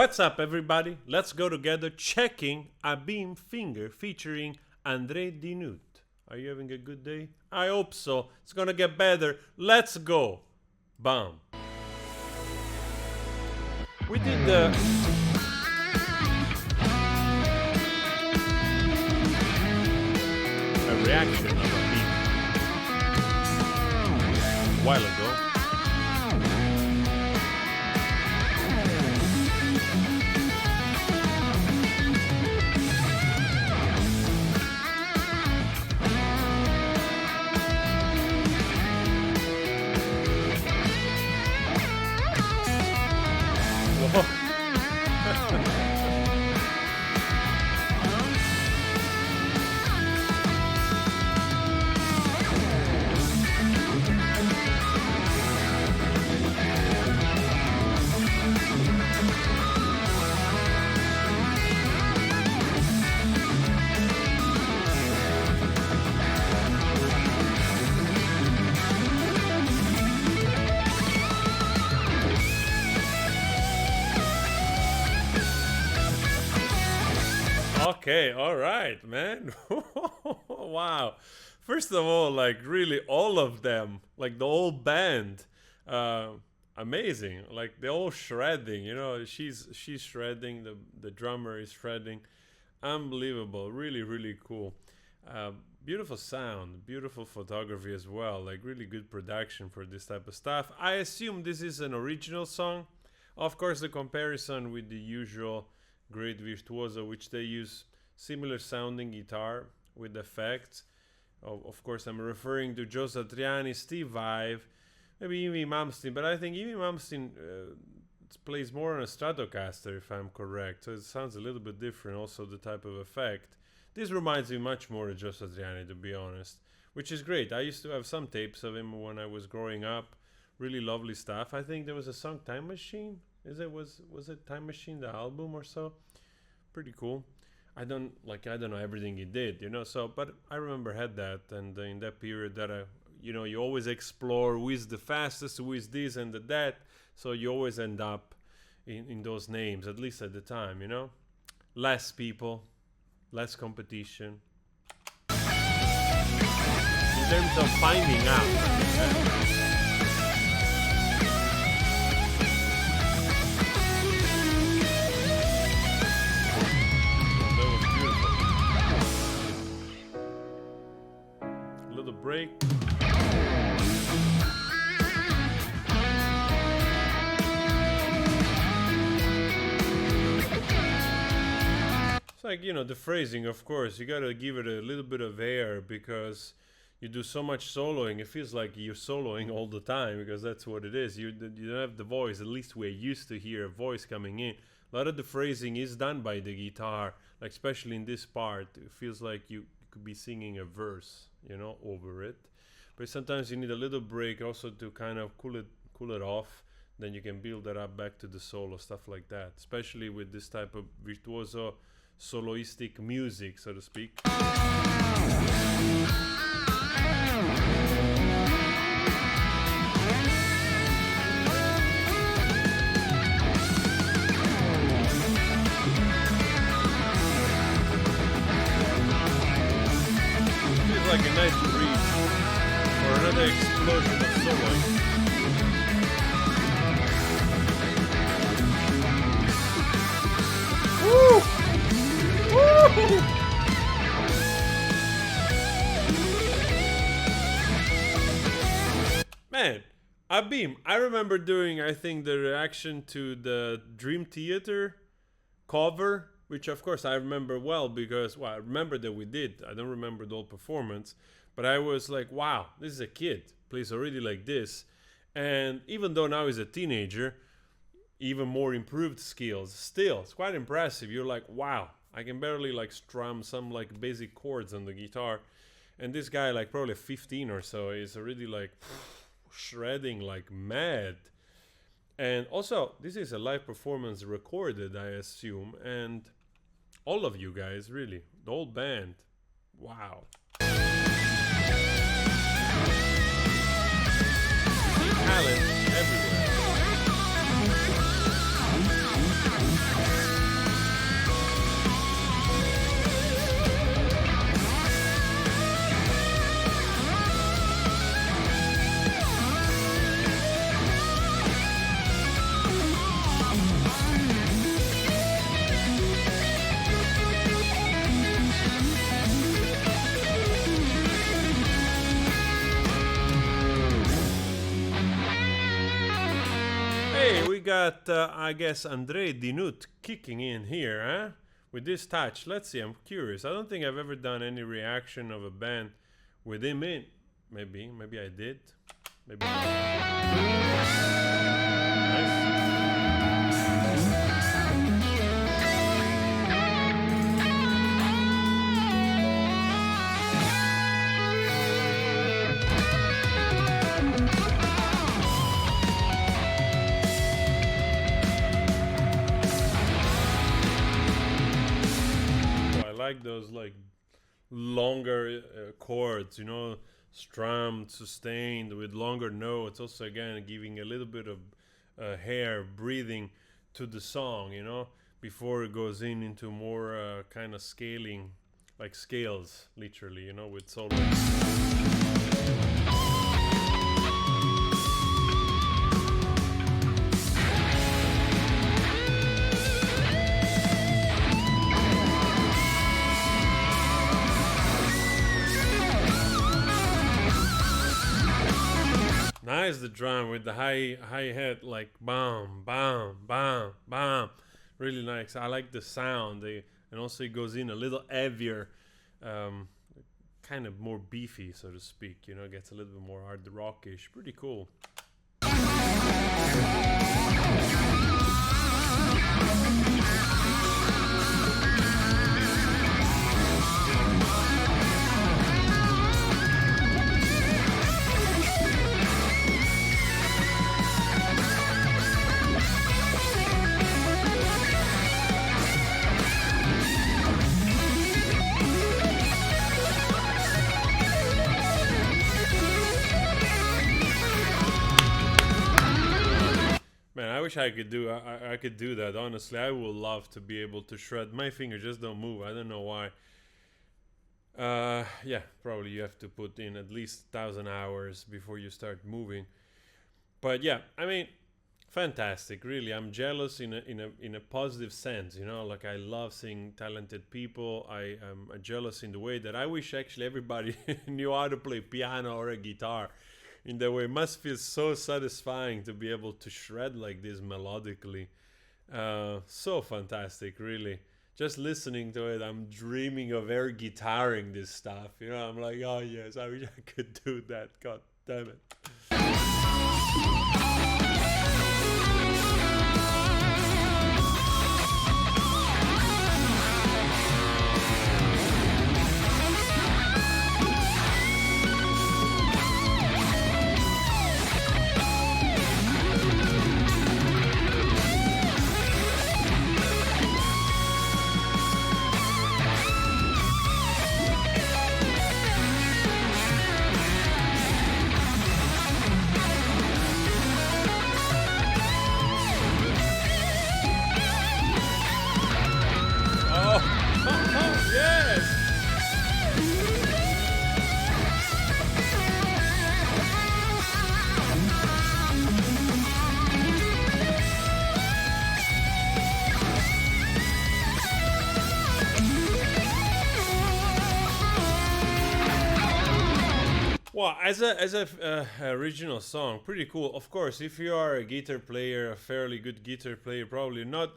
What's up, everybody? Let's go together checking Abim Finger featuring Dinuth. Are you having a good day? I hope so. It's gonna get better. Let's go. Bam. We did the a reaction of Abim a while ago. Okay, all right, man. Wow. First of all, like really all of them, like the whole band, amazing. Like they're all shredding, you know, she's shredding, the drummer is shredding. Unbelievable. Really, really cool. Beautiful sound, beautiful photography as well, like really good production for this type of stuff. I assume this is an original song. Of course, the comparison with the usual great virtuoso, which they use similar sounding guitar with effects. Of course, I'm referring to Joe Satriani, Steve Vai, maybe Ivy Malmsteen, but I think Ivy Malmsteen plays more on a Stratocaster, if I'm correct, so it sounds a little bit different, also the type of effect. This reminds me much more of Joe Satriani, to be honest, which is great. I used to have some tapes of him when I was growing up. Really lovely stuff. I think there was a song Time Machine. Was it Time Machine, the album or so? Pretty cool. I don't know everything he did, you know. So, but I remember had that, and in that period that you always explore who is the fastest, who is this and that. So you always end up in those names, at least at the time, you know. Less people, less competition. In terms of finding out. Break. It's like, you know, the phrasing, of course, you gotta give it a little bit of air because you do so much soloing. It feels like you're soloing all the time because that's what it is. You don't have the voice, at least we're used to hear a voice coming in. A lot of the phrasing is done by the guitar, like especially in this part. It feels like you could be singing a verse, you know, over it. But sometimes you need a little break also to kind of cool it off. Then you can build that up back to the solo, stuff like that. Especially with this type of virtuoso, soloistic music, so to speak. It's like a nice breeze. Or another explosion of soloing. Woo! Woo! Man, Abim, I remember doing, I think, the reaction to the Dream Theater cover, which of course I remember well because, well, I remember that we did. I don't remember the whole performance. But I was like, wow, this is a kid, plays already like this. And even though now he's a teenager, even more improved skills. Still, it's quite impressive. You're like, wow, I can barely like strum some like basic chords on the guitar. And this guy, like probably 15 or so, is already like shredding like mad. And also, this is a live performance recorded, I assume. And all of you guys, really, the whole band, wow. Talent everywhere. got, I guess, Andre Dinuth kicking in here, huh? With this touch. Let's see, I'm curious. I don't think I've ever done any reaction of a band with him in. Maybe I did. Maybe nice. Like those like longer chords, you know, strummed, sustained with longer notes. Also, again, giving a little bit of hair breathing to the song, you know, before it goes into more kind of scaling, like scales, literally, you know, with solo. Nice, the drum with the hi-hat, like bam, bam, bam, bam. Really nice. I like the sound. And also it goes in a little heavier, kind of more beefy, so to speak. You know, gets a little bit more hard rockish. Pretty cool. Man, I wish I could do I could do that. Honestly, I would love to be able to shred. My fingers just don't move. I don't know why. Yeah, probably you have to put in at least 1,000 hours before you start moving. But yeah, I mean, fantastic. Really, I'm jealous in a positive sense. You know, like I love seeing talented people. I am jealous in the way that I wish actually everybody knew how to play piano or a guitar. In that way, it must feel so satisfying to be able to shred like this melodically. So fantastic, really. Just listening to it, I'm dreaming of air guitaring this stuff. You know, I'm like, oh yes, I wish I could do that. God damn it. Well, as a original song, pretty cool. Of course, if you are a guitar player, a fairly good guitar player, probably not.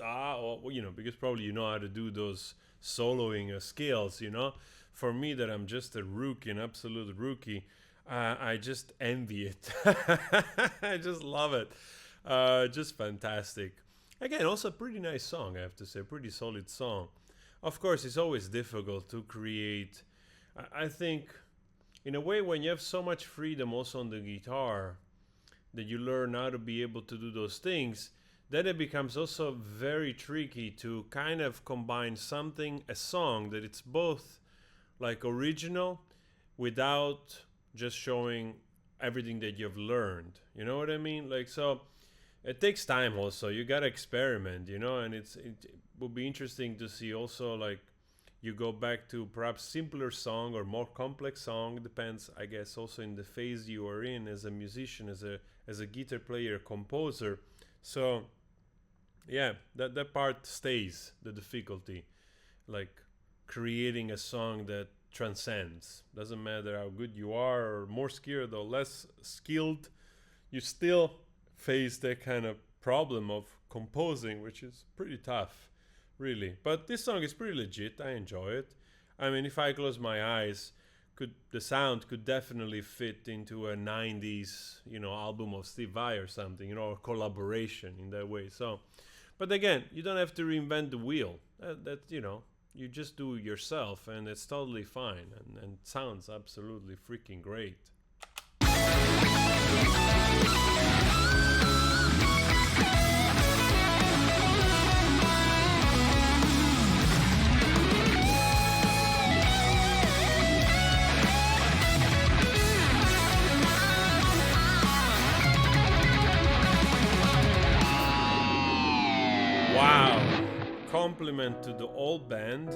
You know, because probably you know how to do those soloing scales. You know, for me, that I'm just a rookie, an absolute rookie. I just envy it. I just love it. Just fantastic. Again, also a pretty nice song, I have to say. Pretty solid song. Of course, it's always difficult to create. I think, in a way, when you have so much freedom also on the guitar, that you learn how to be able to do those things, then it becomes also very tricky to kind of combine something, a song that it's both like original without just showing everything that you've learned. You know what I mean? Like, so it takes time also. You gotta experiment, you know, and it will be interesting to see also, like, you go back to perhaps simpler song or more complex song. Depends, I guess, also in the phase you are in as a musician, as a guitar player, composer. So yeah, that part stays, the difficulty, like creating a song that transcends. Doesn't matter how good you are, or more skilled or less skilled, you still face that kind of problem of composing, which is pretty tough, really. But this song is pretty legit. I enjoy it. I mean, if I close my eyes, the sound could definitely fit into a 90s, album of Steve Vai or something, or collaboration in that way. So, but again, you don't have to reinvent the wheel. You just do it yourself, and it's totally fine, and sounds absolutely freaking great. Wow. Compliment to the old band.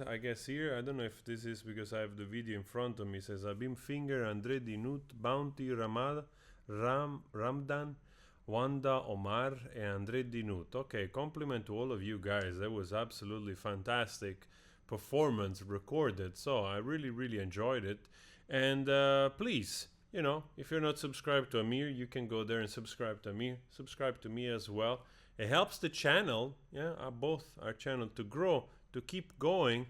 I guess here, I don't know if this is because I have the video in front of me. It says Abim Finger, Andre Dinuth, Bounty, Ramdan, Wanda, Omar, and Andre Dinuth. Okay, compliment to all of you guys. That was absolutely fantastic performance recorded. So I really, really enjoyed it. And please, if you're not subscribed to Amir, you can go there and subscribe to Amir. Subscribe to me as well. It helps the channel, both our channel, to grow, to keep going.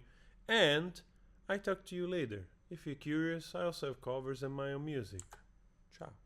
And I talk to you later. If you're curious, I also have covers and my own music. Ciao.